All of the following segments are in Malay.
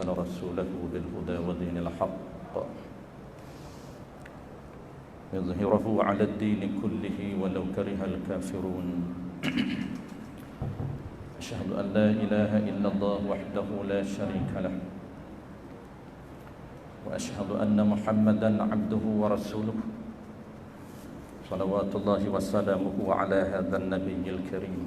أرسل رسوله بالهدى ودين الحق يظهره على الدين كله ولو كره الكافرون أشهد أن لا إله إلا الله وحده لا شريك له وأشهد أن محمدا عبده ورسوله صلوات الله وسلامه على هذا النبي الكريم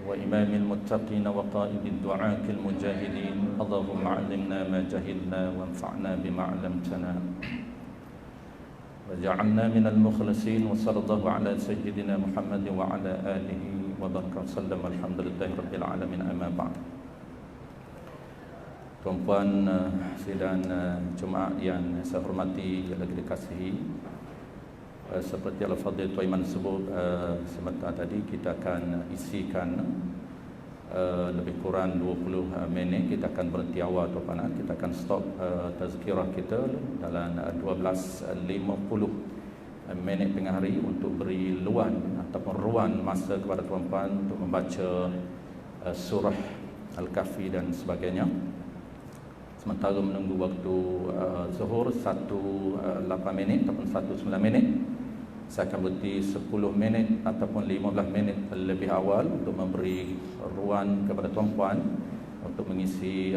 وإمام المتقين وقائد الدعاة المجاهدين اللهم علمنا ما جهلنا وانفعنا بما علمتنا وجعلنا من المخلصين وصلى الله على سيدنا محمد وعلى آله وبارك وسلم الحمد لله رب العالمين أما بعد. Tuan-puan sidang Jumaat yang saya hormati yang lagi dikasihi, seperti Al-Fadhil Tuan Iman sebut sebentar tadi, kita akan isikan lebih kurang 20 minit. Kita akan berhenti awal tuan-puan, kita akan stop tazkirah kita dalam 12.50 minit tengah hari untuk beri luang ataupun ruang masa kepada tuan-puan untuk membaca surah Al-Kahfi dan sebagainya. Sementara menunggu waktu zuhur 1.8 minit ataupun 1.9 minit, saya akan berhenti 10 minit ataupun 15 minit lebih awal untuk memberi ruang kepada tuan-puan untuk mengisi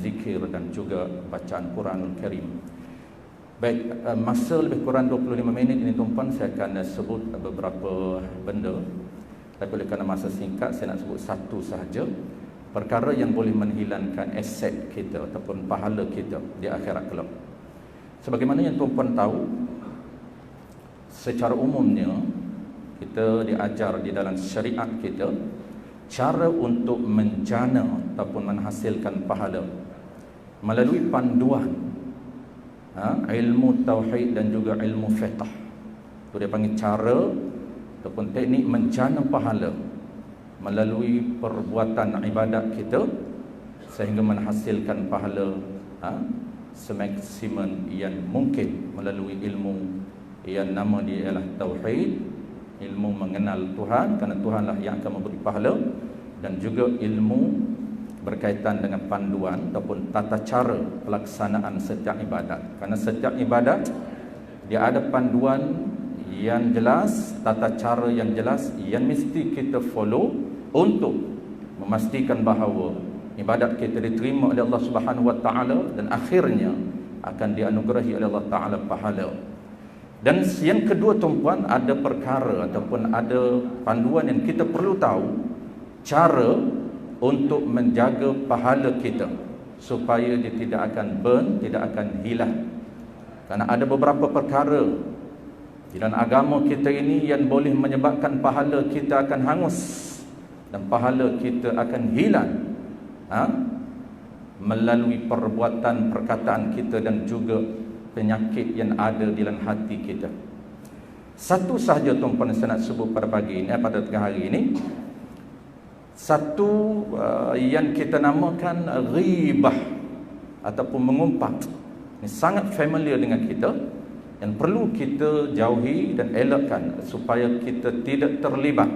zikir dan juga bacaan Quranul Karim. Baik, masa lebih kurang 25 minit ini tuan-puan, saya akan sebut beberapa benda. Tapi oleh kerana masa singkat, saya nak sebut satu sahaja. Perkara yang boleh menghilangkan aset kita ataupun pahala kita di akhirat kelak. Sebagaimana yang tuan-puan tahu, secara umumnya kita diajar di dalam syariat kita cara untuk menjana ataupun menghasilkan pahala melalui panduan ilmu tauhid dan juga ilmu fiqh. Itu dia panggil cara ataupun teknik menjana pahala melalui perbuatan ibadat kita sehingga menghasilkan pahala semaksimum yang mungkin melalui ilmu yang nama dia ialah tauhid, ilmu mengenal Tuhan, kerana Tuhanlah yang akan memberi pahala, dan juga ilmu berkaitan dengan panduan ataupun tata cara pelaksanaan setiap ibadat. Kerana setiap ibadat dia ada panduan yang jelas, tata cara yang jelas yang mesti kita follow untuk memastikan bahawa ibadat kita diterima oleh Allah Subhanahu Wa Taala dan akhirnya akan dianugerahi oleh Allah Taala pahala. Dan yang kedua tuan-puan, ada perkara ataupun ada panduan yang kita perlu tahu cara untuk menjaga pahala kita supaya dia tidak akan burn, tidak akan hilang. Kerana ada beberapa perkara di dalam agama kita ini yang boleh menyebabkan pahala kita akan hangus dan pahala kita akan hilang melalui perbuatan, perkataan kita dan juga penyakit yang ada di dalam hati kita. Satu sahaja tuan-puan saya nak sebut pada pagi ini, pada tengah hari ini. Satu yang kita namakan ghibah ataupun mengumpat. Ini sangat familiar dengan kita yang perlu kita jauhi dan elakkan supaya kita tidak terlibat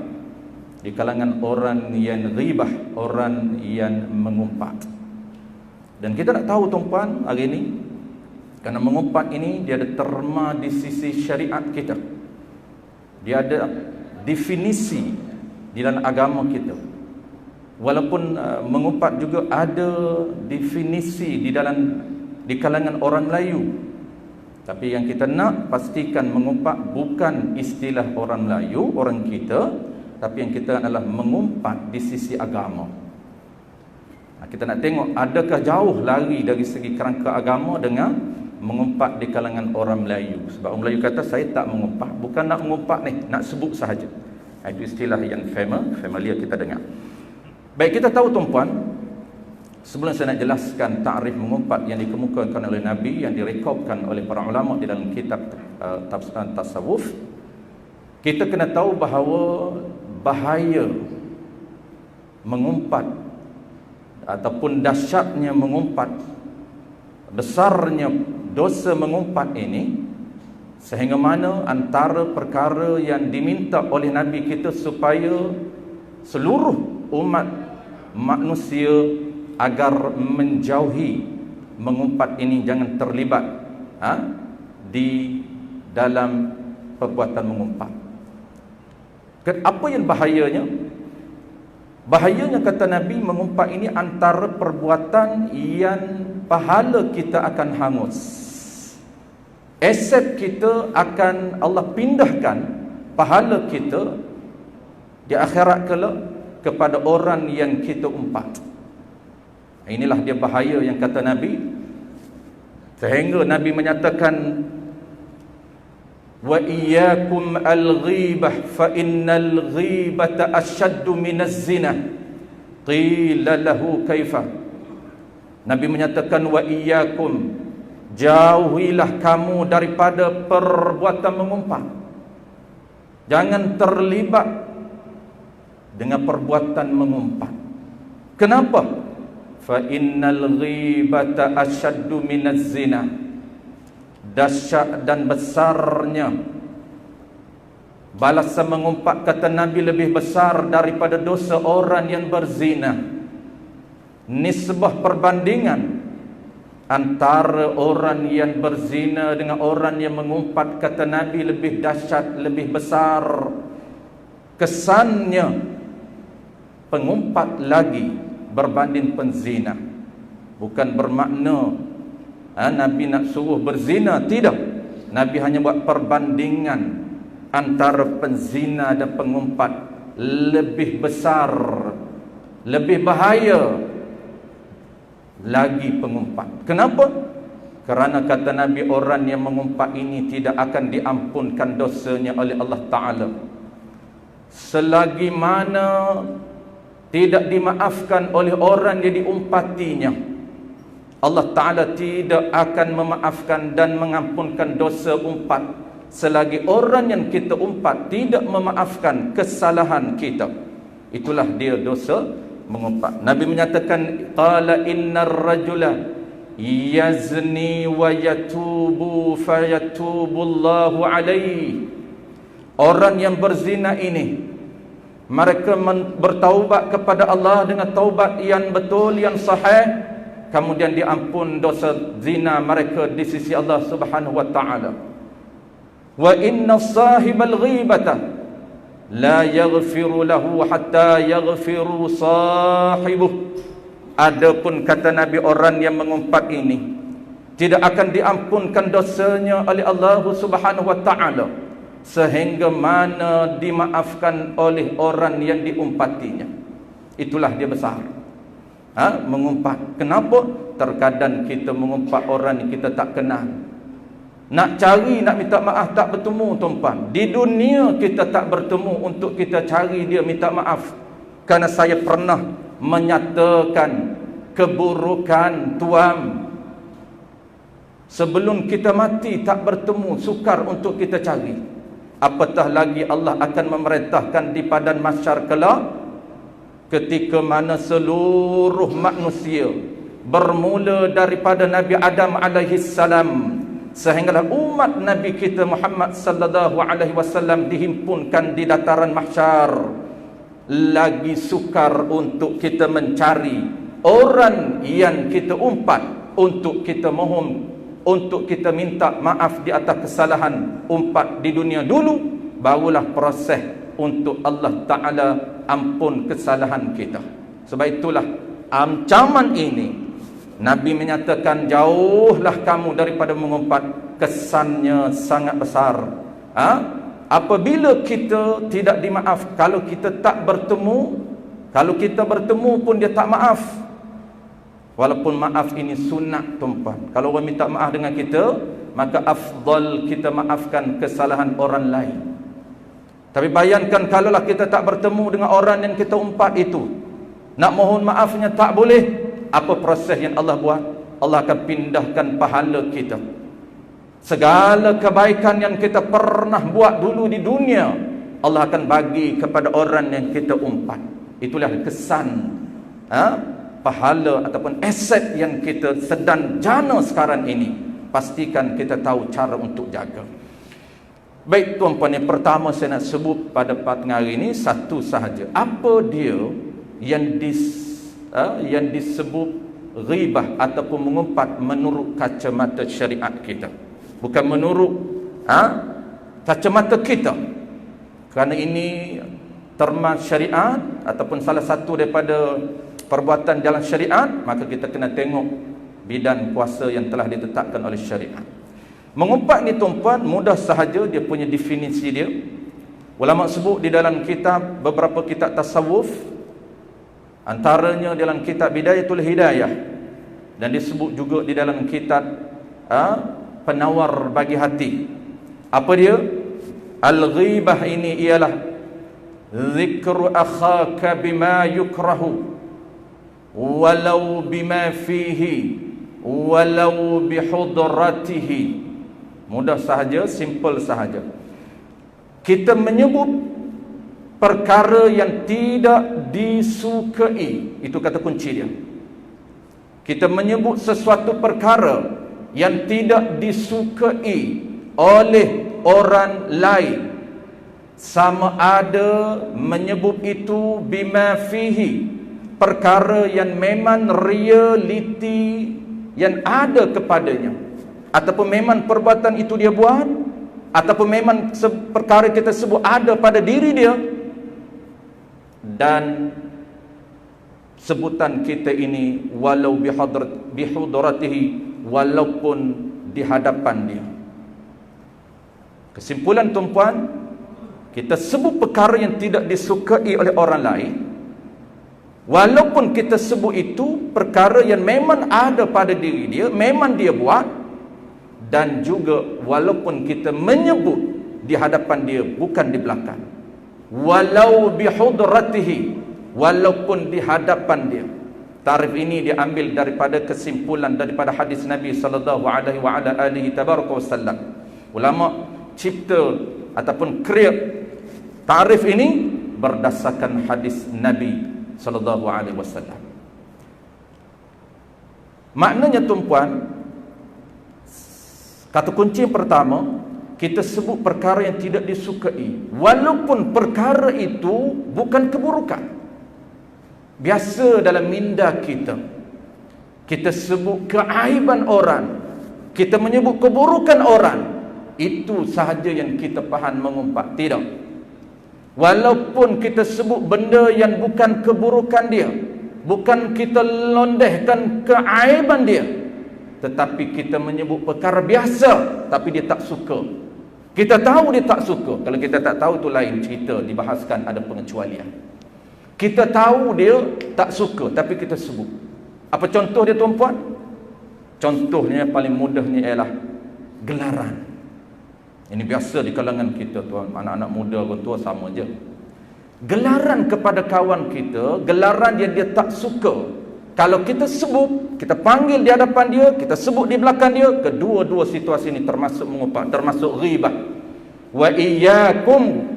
di kalangan orang yang ghibah, orang yang mengumpat. Dan kita nak tahu tuan-puan hari ini, kerana mengumpat ini dia ada terma di sisi syariat kita. Dia ada definisi di dalam agama kita. Walaupun mengumpat juga ada definisi di kalangan orang Melayu. Tapi yang kita nak pastikan mengumpat bukan istilah orang Melayu, orang kita, tapi yang kita adalah mengumpat di sisi agama. Kita nak tengok adakah jauh lari dari segi kerangka agama dengan mengumpat di kalangan orang Melayu. Sebab orang Melayu kata, saya tak mengumpat, bukan nak mengumpat ni, nak sebut sahaja. Itu istilah yang familiar kita dengar. Baik, kita tahu tuan-puan, sebelum saya nak jelaskan takrif mengumpat yang dikemukakan oleh Nabi, yang direkodkan oleh para ulama di dalam kitab tasawuf, kita kena tahu bahawa bahaya mengumpat ataupun dahsyatnya mengumpat, besarnya dosa mengumpat ini, sehingga mana antara perkara yang diminta oleh Nabi kita supaya seluruh umat manusia agar menjauhi mengumpat ini, jangan terlibat di dalam perbuatan mengumpat. Apa yang bahayanya? Bahayanya, kata Nabi, mengumpat ini antara perbuatan yang pahala kita akan hangus. Aset kita akan Allah pindahkan pahala kita di akhirat kelak kepada orang yang kita umpat. Inilah dia bahaya yang kata Nabi. Sehingga Nabi menyatakan, wa iyyakum al-ghibah fa innal ghibata ashaddu minaz zina. Qila lahu kaifa? Nabi menyatakan, wa iyyakum, jauhilah kamu daripada perbuatan mengumpat. Jangan terlibat dengan perbuatan mengumpat. Kenapa? Fa innal ghibata ashaddu minaz zina. Dahsyat dan besarnya balasan mengumpat, kata Nabi, lebih besar daripada dosa orang yang berzina. Nisbah perbandingan antara orang yang berzina dengan orang yang mengumpat, kata Nabi, lebih dahsyat, lebih besar. Kesannya pengumpat lagi berbanding penzina. Bukan bermakna Nabi nak suruh berzina, tidak. Nabi hanya buat perbandingan antara penzina dan pengumpat. Lebih besar, lebih bahaya lagi pengumpat. Kenapa? Kerana kata Nabi, orang yang mengumpat ini tidak akan diampunkan dosanya oleh Allah Ta'ala selagi mana tidak dimaafkan oleh orang yang diumpatinya. Allah Ta'ala tidak akan memaafkan dan mengampunkan dosa umpat selagi orang yang kita umpat tidak memaafkan kesalahan kita. Itulah dia dosa mengumpat. Nabi menyatakan, qala innar rajula yazni wa yatubu fayatubullahu alaihi. Orang yang berzina ini, mereka bertaubat kepada Allah dengan taubat yang betul, yang sahih, kemudian diampun dosa zina mereka di sisi Allah Subhanahu wa taala. Wa inna sahibal ghibata la yaghfiru lahu hatta yaghfiru sahibuh. Adapun kata Nabi, orang yang mengumpat ini tidak akan diampunkan dosanya oleh Allah Subhanahu wa taala sehingga mana dimaafkan oleh orang yang diumpatinya. Itulah dia besar mengumpat. Kenapa? Terkadang kita mengumpat orang yang kita tak kenal. Nak cari, nak minta maaf tak bertemu, tuan-tuan. Di dunia kita tak bertemu untuk kita cari dia minta maaf. Kerana saya pernah menyatakan keburukan tuan. Sebelum kita mati tak bertemu, sukar untuk kita cari. Apatah lagi Allah akan memerintahkan di padang mahsyar kelak, ketika mana seluruh manusia bermula daripada Nabi Adam alaihi salam sehinggalah umat Nabi kita Muhammad sallallahu alaihi wasallam dihimpunkan di dataran mahsyar, lagi sukar untuk kita mencari orang yang kita umpat untuk kita mohon, untuk kita minta maaf di atas kesalahan umpat di dunia dulu, barulah proses untuk Allah Ta'ala ampun kesalahan kita. Sebab itulah ancaman ini Nabi menyatakan, jauhlah kamu daripada mengumpat. Kesannya sangat besar. Apabila kita tidak dimaaf, kalau kita tak bertemu, kalau kita bertemu pun dia tak maaf. Walaupun maaf ini sunat, tuan-tuan. Kalau orang minta maaf dengan kita, maka afdal kita maafkan kesalahan orang lain. Tapi bayangkan kalaulah kita tak bertemu dengan orang yang kita umpat itu, nak mohon maafnya tak boleh. Apa proses yang Allah buat? Allah akan pindahkan pahala kita. Segala kebaikan yang kita pernah buat dulu di dunia, Allah akan bagi kepada orang yang kita umpat. Itulah kesan pahala ataupun aset yang kita sedang jana sekarang ini. Pastikan kita tahu cara untuk jaga. Baik tuan-tuan, yang pertama saya nak sebut pada petang hari ini satu sahaja. Apa dia yang yang disebut ghibah ataupun mengumpat menurut kacamata syariat kita, bukan menurut kacamata kita. Kerana ini terma syariat ataupun salah satu daripada perbuatan jalan syariat, maka kita kena tengok bidan puasa yang telah ditetapkan oleh syariat. Mengumpat ni tuan-puan mudah sahaja, dia punya definisi dia. Ulama sebut di dalam kitab, beberapa kitab tasawuf, antaranya dalam kitab Bidayatul Hidayah, dan disebut juga di dalam kitab Penawar Bagi Hati. Apa dia? Al-ghibah ini ialah zikru akhaka bima yukrahu walau bima fihi walau bihudratihi. Mudah sahaja, simple sahaja. Kita menyebut perkara yang tidak disukai, itu kata kunci dia. Kita menyebut sesuatu perkara yang tidak disukai oleh orang lain, sama ada menyebut itu bima fihi, perkara yang memang realiti yang ada kepadanya, ataupun memang perbuatan itu dia buat, ataupun memang perkara kita sebut ada pada diri dia, dan sebutan kita ini walau bihudratihi, walaupun di hadapan dia. Kesimpulan tuan-puan, kita sebut perkara yang tidak disukai oleh orang lain, walaupun kita sebut itu perkara yang memang ada pada diri dia, memang dia buat, dan juga walaupun kita menyebut di hadapan dia, bukan di belakang. Walau bihudratihi, walaupun di hadapan dia. Tarif ini diambil daripada kesimpulan daripada hadis Nabi sallallahu alaihi wasallam. Ulama cipta ataupun create tarif ini berdasarkan hadis Nabi sallallahu alaihi wasallam. Maknanya tuan-puan, kata kunci yang pertama, kita sebut perkara yang tidak disukai, walaupun perkara itu bukan keburukan. Biasa dalam minda kita, kita sebut keaiban orang, kita menyebut keburukan orang, itu sahaja yang kita faham mengumpat. Tidak. Walaupun kita sebut benda yang bukan keburukan dia, bukan kita londehkan keaiban dia, tetapi kita menyebut perkara biasa, tapi dia tak suka. Kita tahu dia tak suka. Kalau kita tak tahu, itu lain cerita, dibahaskan ada pengecualian. Kita tahu dia tak suka, tapi kita sebut. Apa contoh dia tuan-puan? Contohnya paling mudahnya ialah gelaran. Ini biasa di kalangan kita tuan, anak-anak muda orang tua sama je. Gelaran kepada kawan kita, gelaran yang dia tak suka, kalau kita sebut, kita panggil di hadapan dia, kita sebut di belakang dia, kedua-dua situasi ini termasuk mengumpat, termasuk ghibah. Wa iyyakum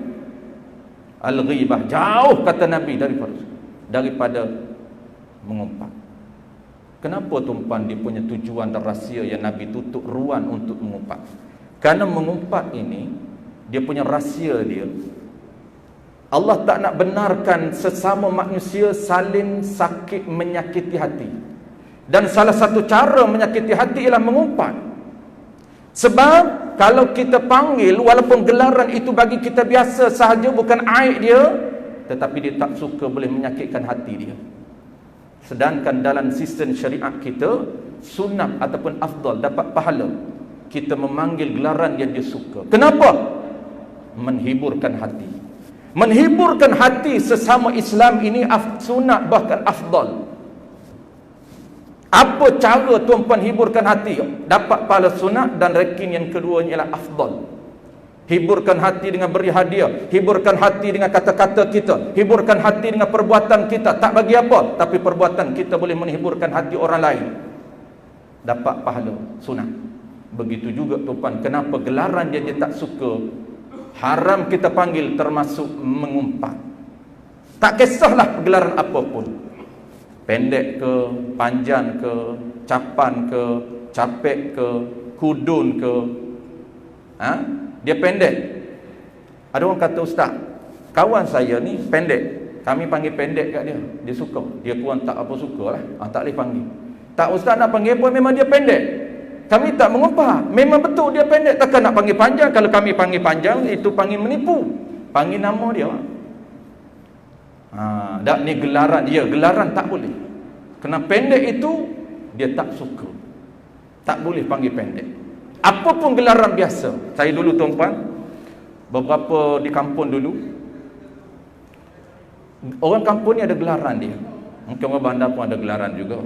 al-ghibah, jauh kata Nabi daripada mengumpat. Kenapa tuan-puan dia punya tujuan dan rahsia yang Nabi tutup ruang untuk mengumpat? Kerana mengumpat ini, dia punya rahsia dia, Allah tak nak benarkan sesama manusia saling sakit menyakiti hati. Dan salah satu cara menyakiti hati ialah mengumpat. Sebab kalau kita panggil, walaupun gelaran itu bagi kita biasa sahaja, bukan aib dia, tetapi dia tak suka, boleh menyakitkan hati dia. Sedangkan dalam sistem syariat kita, sunat ataupun afdal, dapat pahala kita memanggil gelaran yang dia suka. Kenapa? Menhiburkan hati. Menhiburkan hati sesama Islam ini sunat, bahkan afdal. Apa cara tuan-puan hiburkan hati? Dapat pahala sunat, dan ranking yang keduanya ialah afdal. Hiburkan hati dengan beri hadiah, hiburkan hati dengan kata-kata kita, hiburkan hati dengan perbuatan kita. Tak bagi apa, tapi perbuatan kita boleh menghiburkan hati orang lain, dapat pahala sunat. Begitu juga tuan-puan, kenapa gelaran yang dia tak suka haram kita panggil, termasuk mengumpat. Tak kisahlah gelaran apapun, pendek ke, panjang ke, capan ke, capek ke, kudun ke, dia pendek. Ada orang kata, ustaz, kawan saya ni pendek, Kami panggil pendek kat dia. Dia suka. Dia kurang tak apa suka lah. Tak boleh panggil. Tak, ustaz nak panggil pun memang dia pendek. Kami tak mengumpat. Memang betul dia pendek. Takkan nak panggil panjang. Kalau kami panggil panjang, itu panggil menipu. Panggil nama dia. Tak, ni gelaran. Ya, gelaran tak boleh. Kerana pendek itu, dia tak suka. Tak boleh panggil pendek. Apapun gelaran biasa. Saya dulu tuan-tuan, beberapa di kampung dulu, orang kampung ni ada gelaran dia. Mungkin orang bandar pun ada gelaran juga.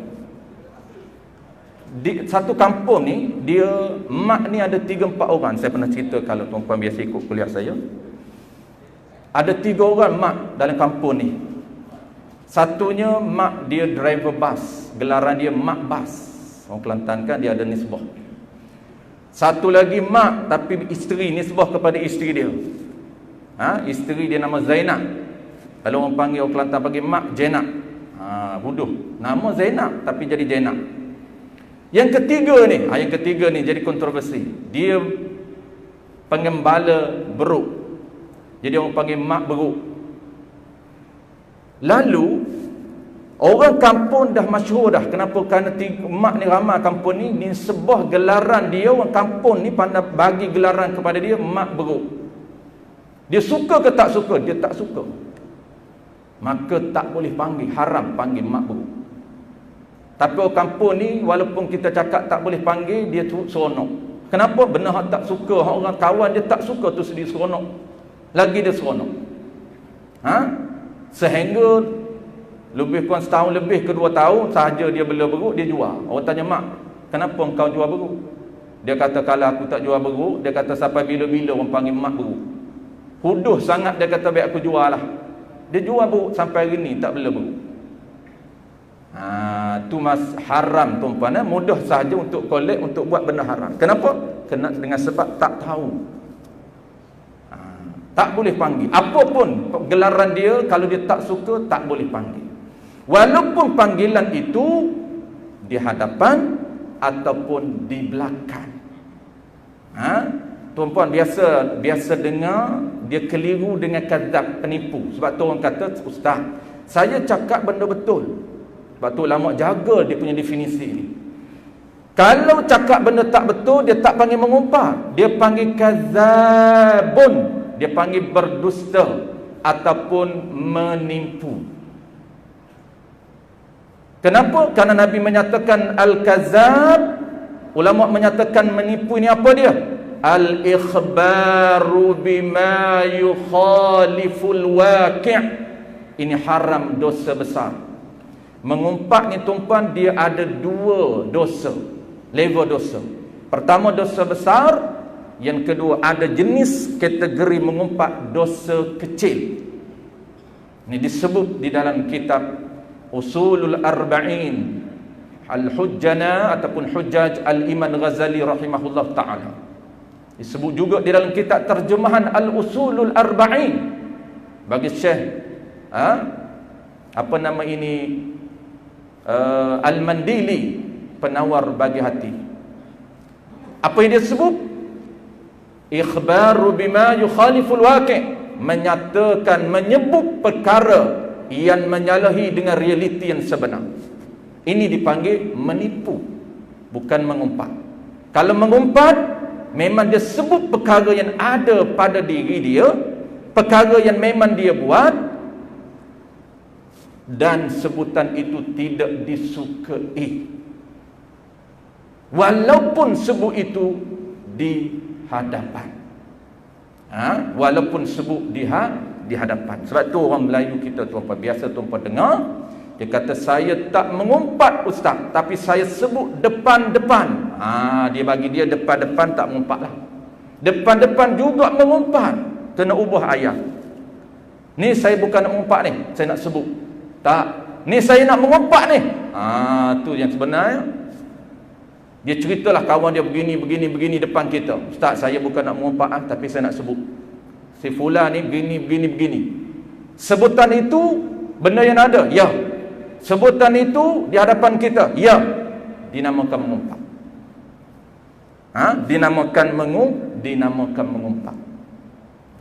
Di satu kampung ni, dia mak ni ada 3-4 orang. Saya pernah cerita kalau tuan-tuan biasa ikut kuliah saya. Ada 3 orang mak dalam kampung ni. Satunya mak dia driver bas. Gelaran dia mak bas. Orang Kelantan kan dia ada nisbah. Satu lagi mak tapi isteri, nisbah kepada isteri dia. Isteri dia nama Zainab. Kalau orang panggil, orang Kelantan panggil mak Jenab. Bodoh. Nama Zainab tapi jadi Jenab. Yang ketiga ni jadi kontroversi. Dia pengembala beruk. Jadi orang panggil mak beruk. Lalu orang kampung dah masyhur dah. Kenapa? Kerana mak ni ramai kampung ni sebuah gelaran dia. Orang kampung ni pandai bagi gelaran kepada dia mak beruk. Dia suka ke tak suka? Dia tak suka. Maka tak boleh panggil, haram panggil mak beruk. Tapi orang kampung ni, walaupun kita cakap tak boleh panggil, dia seronok. Kenapa? Benda hak tak suka, orang kawan dia tak suka tu sedih seronok. Lagi dia seronok. Sehingga lebih kurang setahun lebih ke 2 tahun sahaja dia bela beruk, dia jual. Orang tanya, mak, kenapa engkau jual beruk? Dia kata, kalau aku tak jual beruk, dia kata sampai bila-bila orang panggil mak beruk. Huduh sangat, dia kata biar aku jual lah. Dia jual beruk sampai hari ni tak bela beruk. Tu mas haram tuan-tuan, mudah sahaja untuk kolek, untuk buat benda haram. Kenapa? Kena dengan sebab tak tahu. Tak boleh panggil. Apapun gelaran dia, kalau dia tak suka, tak boleh panggil. Walaupun panggilan itu di hadapan ataupun di belakang. Tuan-tuan biasa dengar dia keliru dengan kadzab, penipu. Sebab tu orang kata, ustaz, saya cakap benda betul. Sebab tu ulama jaga dia punya definisi ni. Kalau cakap benda tak betul, dia tak panggil mengumpat. Dia panggil kadzabun. Dia panggil berdusta ataupun menipu. Kenapa? Karena Nabi menyatakan al-kadzab. Ulama menyatakan menipu ini apa dia? Al-ikhbaru bima yukhaliful waqi'. Ini haram, dosa besar. Mengumpat ni tuan-tuan, dia ada 2 dosa, level dosa. Pertama dosa besar, yang kedua ada jenis kategori mengumpat dosa kecil. Ini disebut di dalam kitab Usulul Arba'in Al-Hujjana ataupun Hujjaj Al-Imam Ghazali rahimahullah ta'ala. Disebut juga di dalam kitab terjemahan Al-Usulul Arba'in bagi Syekh apa nama ini, Al-Mandili, penawar bagi hati. Apa yang dia sebut? Ikhbaru bima yukhaliful waqi', menyatakan, menyebut perkara yang menyalahi dengan realiti yang sebenar. Ini dipanggil menipu, bukan mengumpat. Kalau mengumpat, memang dia sebut perkara yang ada pada diri dia, perkara yang memang dia buat, dan sebutan itu tidak disukai, walaupun sebut itu di hadapan. Walaupun sebut di hadapan. Sebab tu orang Melayu kita tuan-tuan, biasa tuan-tuan dengar, dia kata, saya tak mengumpat ustaz, tapi saya sebut depan-depan. Dia bagi dia depan-depan tak mengumpat lah. Depan-depan juga mengumpat, kena ubah ayat. Ni saya bukan nak mengumpat ni, saya nak sebut. Tak, ni saya nak mengumpat ni. Tu yang sebenarnya. Dia ceritalah kawan dia begini depan kita. Ustaz, saya bukan nak mengumpat tapi saya nak sebut. Si fulan ni begini. Sebutan itu benda yang ada, ya. Sebutan itu di hadapan kita, ya. Dinamakan mengumpat. Dinamakan mengumpat.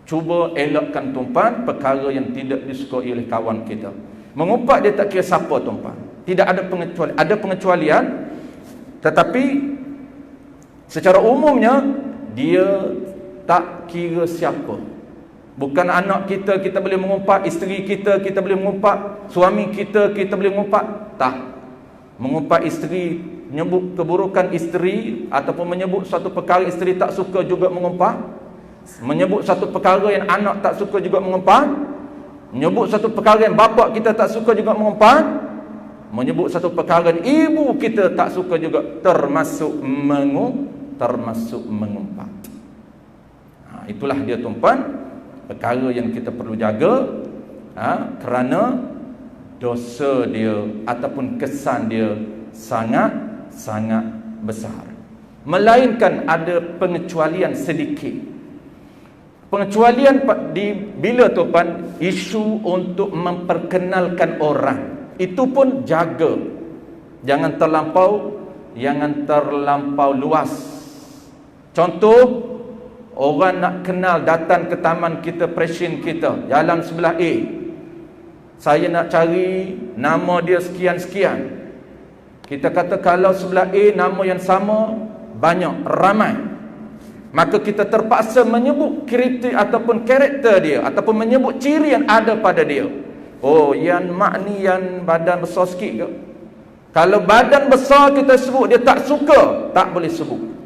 cuba elakkan tuan-tuan perkara yang tidak disukai oleh kawan kita. Mengumpat dia tak kira siapa tuan-tuan. Tidak ada pengecualian. Ada pengecualian, tetapi secara umumnya dia tak kira siapa. Bukan anak kita, kita boleh mengumpat, isteri kita, kita boleh mengumpat, suami kita, kita boleh mengumpat. Tak. Mengumpat isteri, menyebut keburukan isteri, ataupun menyebut satu perkara isteri tak suka juga mengumpat. Menyebut satu perkara yang anak tak suka juga mengumpat. Menyebut satu perkara yang bapa kita tak suka juga mengumpat. Menyebut satu perkara yang ibu kita tak suka juga, termasuk mengumpat. Itulah dia tuan-tuan, perkara yang kita perlu jaga, kerana dosa dia ataupun kesan dia sangat besar. Melainkan ada pengecualian sedikit. Pengecualian bila tuan-tuan, isu untuk memperkenalkan orang, itu pun jaga. Jangan terlampau luas. Contoh, orang nak kenal, datang ke taman kita, presiden kita, jalan sebelah A. Saya nak cari nama dia sekian-sekian. Kita kata kalau sebelah A nama yang sama, banyak, ramai. Maka kita terpaksa menyebut kriteria ataupun karakter dia, ataupun menyebut ciri yang ada pada dia. Oh, yang mak ni yang badan besar sikit ke? Kalau badan besar kita sebut, dia tak suka, tak boleh sebut.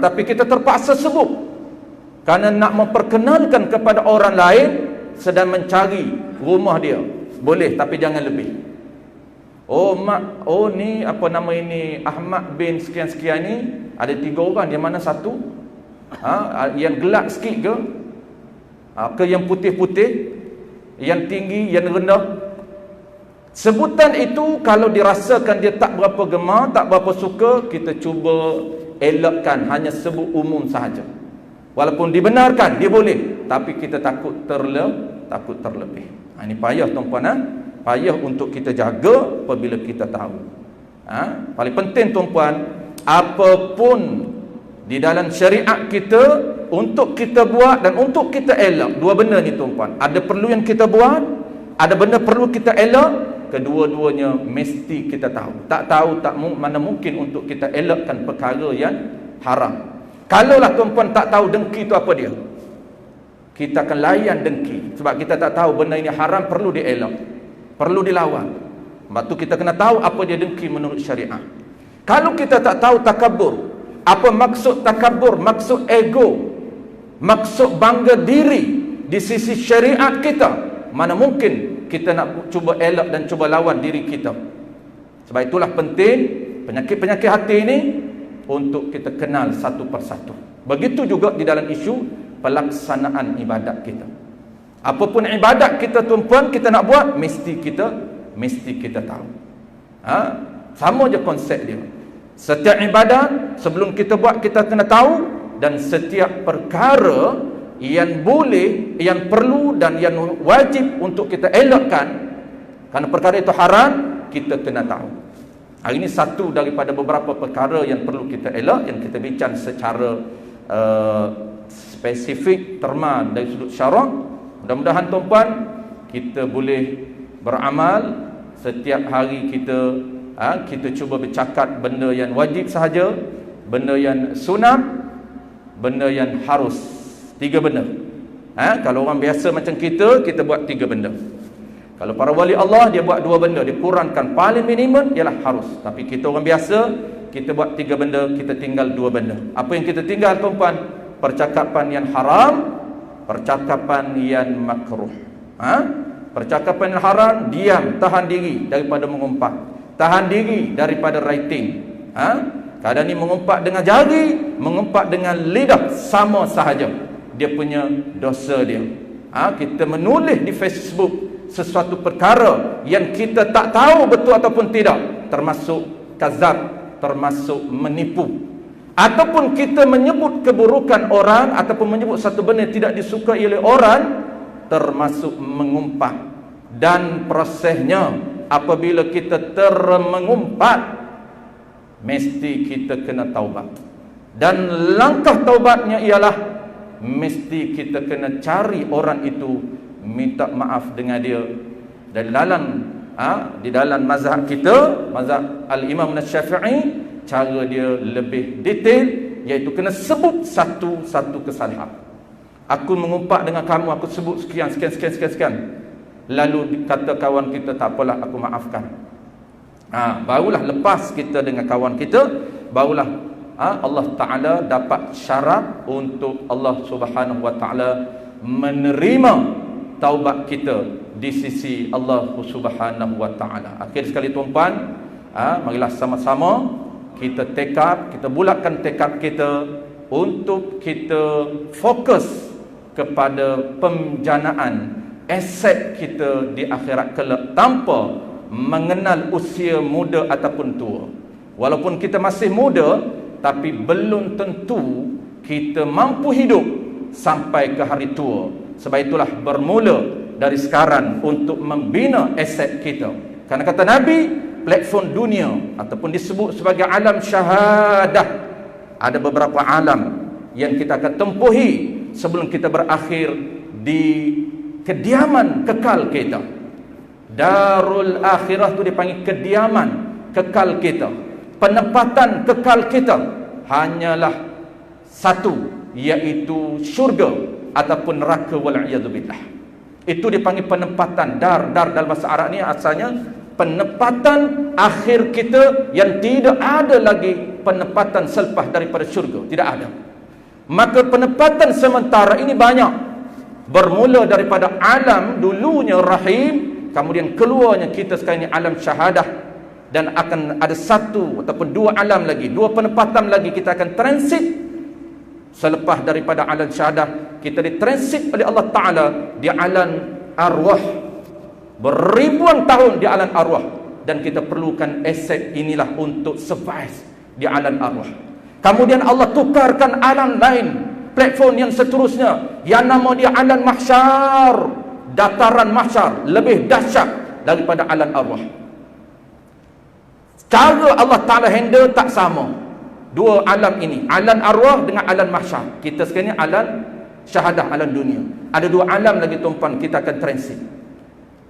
Tapi kita terpaksa sebut kerana nak memperkenalkan kepada orang lain sedang mencari rumah dia. Boleh, tapi jangan lebih. Oh mak, oh ni apa nama ini, Ahmad bin sekian-sekian ni, ada 3 orang, yang mana satu? Yang gelap sikit ke? Ke yang putih-putih? Yang tinggi, yang rendah? Sebutan itu kalau dirasakan dia tak berapa gemar, tak berapa suka, kita cuba elakkan, hanya sebut umum sahaja. Walaupun dibenarkan, dia boleh, tapi kita takut terlebih. Ini payah tuan-puan, payah untuk kita jaga apabila kita tahu. Paling penting tuan-puan, apapun di dalam syariat kita, untuk kita buat dan untuk kita elak, dua benda ni tuan-puan. Ada perlu yang kita buat, ada benda perlu kita elak. Kedua-duanya mesti kita tahu. Tak tahu, mana mungkin untuk kita elakkan perkara yang haram. Kalaulah tuan-puan tak tahu dengki itu apa dia, kita akan layan dengki. Sebab kita tak tahu benda ini haram, perlu dielak, perlu dilawan. Sebab tu kita kena tahu apa dia dengki menurut syariat. Kalau kita tak tahu takabur, apa maksud takabur, maksud ego, maksud bangga diri di sisi syariat kita, mana mungkin kita nak cuba elak dan cuba lawan diri kita. Sebab itulah penting penyakit-penyakit hati ini untuk kita kenal satu persatu. Begitu juga di dalam isu pelaksanaan ibadat kita. Apapun ibadat kita tuan-puan, kita nak buat, mesti kita tahu. Sama je konsep dia. Setiap ibadat sebelum kita buat, kita kena tahu, dan setiap perkara yang boleh, yang perlu dan yang wajib untuk kita elakkan, kerana perkara itu haram, kita kena tahu. Hari ini satu daripada beberapa perkara yang perlu kita elak, yang kita bincang secara spesifik, terma dari sudut syarak. Mudah-mudahan tuan-puan, kita boleh beramal setiap hari. Kita cuba bercakap benda yang wajib sahaja, benda yang sunat, benda yang harus. 3 benda. Kalau orang biasa macam kita buat 3 benda. Kalau para wali Allah, dia buat 2 benda, dia kurangkan, paling minimum ialah harus. Tapi kita orang biasa, kita buat 3 benda, kita tinggal 2 benda. Apa yang kita tinggal tuan-puan? Percakapan yang haram, percakapan yang makruh. Percakapan yang haram, diam, tahan diri daripada mengumpat, tahan diri daripada writing. Kadang ni mengumpat dengan jari, mengumpat dengan lidah, sama sahaja dia punya dosa dia. Kita menulis di Facebook sesuatu perkara yang kita tak tahu betul ataupun tidak, termasuk kazab, termasuk menipu. Ataupun kita menyebut keburukan orang, ataupun menyebut satu benda yang tidak disukai oleh orang, termasuk mengumpat. Dan prosesnya, apabila kita mengumpat, mesti kita kena taubat. Dan langkah taubatnya ialah mesti kita kena cari orang itu, minta maaf dengan dia. Dan di dalam mazhab kita, mazhab Al-Imam Syafi'i, cara dia lebih detail, iaitu kena sebut satu-satu kesalahan. Aku mengumpat dengan kamu, aku sebut sekian. Lalu kata kawan kita, tak apalah, aku maafkan. Barulah lepas kita dengan kawan kita, barulah Allah Ta'ala dapat syarat untuk Allah Subhanahu Wa Ta'ala menerima taubat kita di sisi Allah Subhanahu Wa Ta'ala. Akhir sekali tuan-puan, marilah sama-sama kita tekad, kita bulatkan tekad kita untuk kita fokus kepada pemjanaan aset kita di akhirat kelak, tanpa mengenal usia muda ataupun tua. Walaupun kita masih muda, tapi belum tentu kita mampu hidup sampai ke hari tua. Sebab itulah bermula dari sekarang untuk membina aset kita. Karena kata Nabi, platform dunia ataupun disebut sebagai alam syahadah, ada beberapa alam yang kita akan tempuhi sebelum kita berakhir di kediaman kekal kita. Darul akhirah tu dipanggil kediaman kekal kita. Penempatan kekal kita hanyalah satu, iaitu syurga ataupun neraka, wal'iyadzubillah. Itu dipanggil penempatan. Dar dalam bahasa Arab ni asalnya penempatan akhir kita, yang tidak ada lagi penempatan selepas daripada syurga, tidak ada. Maka penempatan sementara ini banyak. Bermula daripada alam dulunya rahim, kemudian keluarnya kita sekarang ini alam syahadah, dan akan ada satu ataupun dua alam lagi, dua penempatan lagi kita akan transit. Selepas daripada alam syahadah, kita ditransit oleh Allah Ta'ala di alam arwah, beribuan tahun di alam arwah, dan kita perlukan aset inilah untuk survive di alam arwah. Kemudian Allah tukarkan alam lain, platform yang seterusnya, yang nama dia alam mahsyar. Dataran mahsyar lebih dahsyat daripada alam arwah. Cara Allah Ta'ala handle tak sama dua alam ini, alam arwah dengan alam mahsyar. Kita sekarang ni alam syahadah, alam dunia. Ada dua alam lagi tuan-puan, kita akan transit.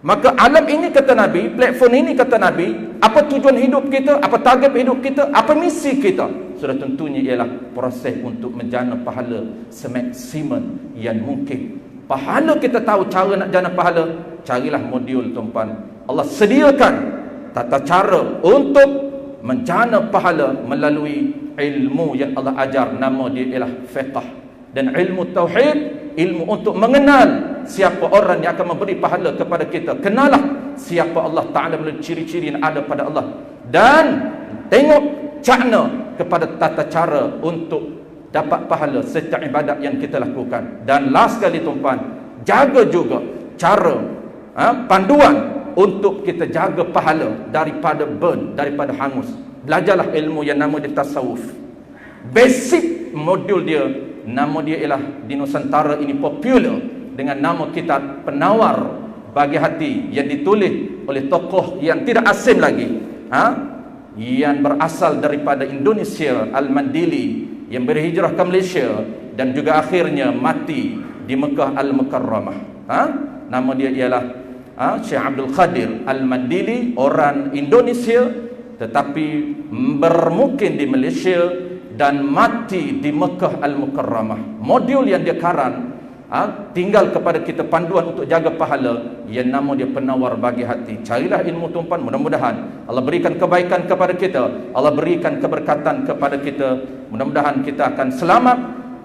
Maka alam ini kata Nabi, platform ini kata Nabi, apa tujuan hidup kita, apa target hidup kita, apa misi kita? Sudah tentunya ialah proses untuk menjana pahala semaksimum yang mungkin. Pahala kita tahu cara nak jana pahala, carilah modul tuan-puan. Allah sediakan tata cara untuk menjana pahala melalui ilmu yang Allah ajar, nama dia ialah fiqh. Dan ilmu tauhid, ilmu untuk mengenal siapa orang yang akan memberi pahala kepada kita. Kenalah siapa Allah Ta'ala melalui ciri-ciri yang ada pada Allah, dan tengok cakna kepada tata cara untuk dapat pahala setiap ibadat yang kita lakukan. Dan last sekali tuan-puan, jaga juga cara panduan untuk kita jaga pahala daripada burn, daripada hangus. Belajarlah ilmu yang nama dia tasawuf. Basic modul dia, nama dia ialah di Nusantara ini popular dengan nama kitab Penawar Bagi Hati, yang ditulis oleh tokoh yang tidak asing lagi, yang berasal daripada Indonesia, Al-Mandili, yang berhijrah ke Malaysia dan juga akhirnya mati di Mekah Al-Mukarramah. Nama dia ialah Syekh Abdul Qadir Al-Mandili, orang Indonesia tetapi bermukim di Malaysia dan mati di Mekah Al-Mukarramah. Modul yang dia karang tinggal kepada kita panduan untuk jaga pahala, yang nama dia Penawar Bagi Hati. Carilah ilmu tuan-puan, mudah-mudahan Allah berikan kebaikan kepada kita, Allah berikan keberkatan kepada kita. Mudah-mudahan kita akan selamat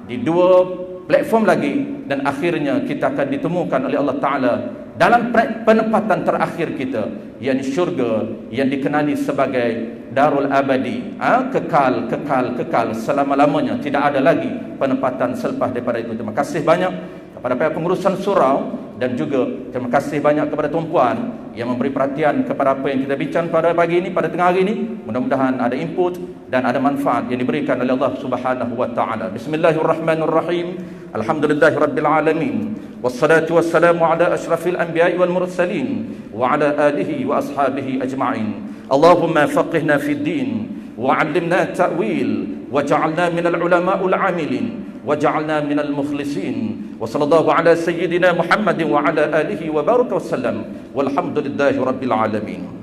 di dua platform lagi, dan akhirnya kita akan ditemukan oleh Allah Ta'ala dalam penempatan terakhir kita, yakni syurga yang dikenali sebagai darul abadi, kekal selama-lamanya, tidak ada lagi penempatan selepas daripada itu. Terima kasih banyak kepada pihak pengurusan surau, dan juga terima kasih banyak kepada tuan-puan yang memberi perhatian kepada apa yang kita bincang pada pagi ini, pada tengah hari ini. Mudah-mudahan ada input dan ada manfaat yang diberikan oleh Allah Subhanahu wa Ta'ala. Bismillahirrahmanirrahim. Alhamdulillahirabbil alamin. Wassalatu wassalamu ala asyrafil anbiya'i wal mursalin wa ala alihi wa ashabihi ajma'in. Allahumma faqihna fid din wa 'allimna ta'wil waj'alna minal ulama'il 'amilin waj'alna minal mukhlisin. Wa sallallahu ala sayyidina Muhammadin wa ala alihi wa baraka wasallam. Walhamdulillahi rabbil alamin.